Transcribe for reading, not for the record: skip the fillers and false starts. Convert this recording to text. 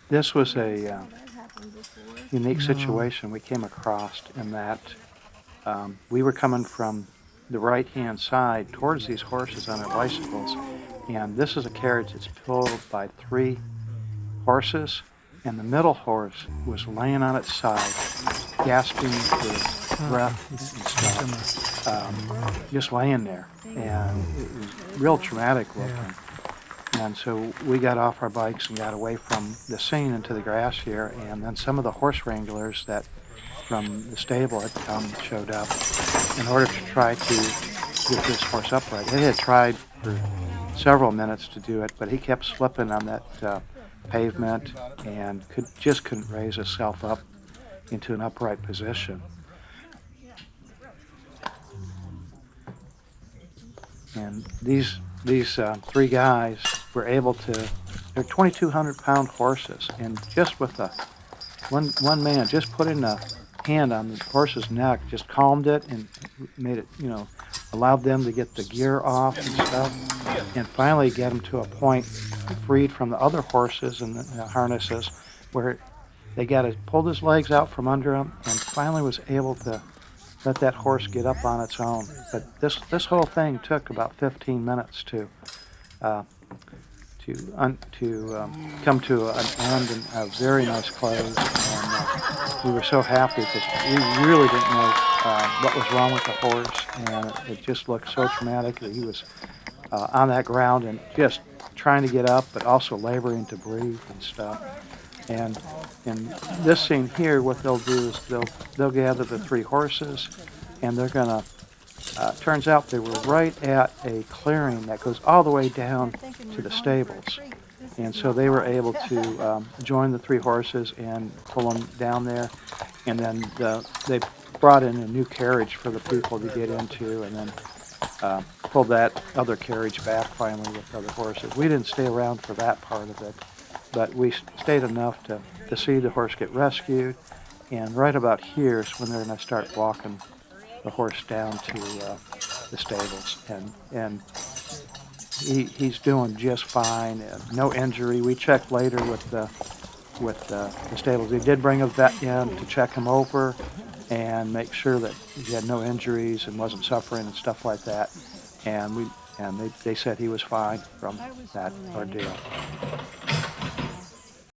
This was a unique situation we came across in that we were coming from the right-hand side towards these horses on their bicycles, and this is a carriage that's pulled by three horses, and the middle horse was laying on its side, gasping for breath and stuff, just laying there, and it was real traumatic looking. And so we got off our bikes and got away from the scene into the grass here, and then some of the horse wranglers that from the stable had come showed up in order to try to get this horse upright. They had tried for several minutes to do it, but he kept slipping on that pavement and couldn't raise himself up into an upright position. And these three guys were able to. They're 2,200-pound horses, and just with one man just putting a hand on the horse's neck, just calmed it and made it, allowed them to get the gear off and stuff, and finally get him to a point freed from the other horses and the harnesses where they pulled his legs out from under him and finally was able to let that horse get up on its own. But this whole thing took about 15 minutes to come to an end and a very nice close. And we were so happy because we really didn't know what was wrong with the horse, and it just looked so traumatic that he was on that ground and just trying to get up, but also laboring to breathe and stuff. And in this scene here, what they'll do is they'll gather the three horses, and they're gonna. Turns out they were right at a clearing that goes all the way down to the stables, and so they were able to join the three horses and pull them down there, and then they brought in a new carriage for the people to get into, and then pulled that other carriage back finally with other horses. We didn't stay around for that part of it, but we stayed enough to see the horse get rescued, and right about here is when they're going to start walking the horse down to the stables, and he's doing just fine, no injury. We checked later with the stables. They did bring a vet in to check him over and make sure that he had no injuries and wasn't suffering and stuff like that, and they said he was fine from that ordeal.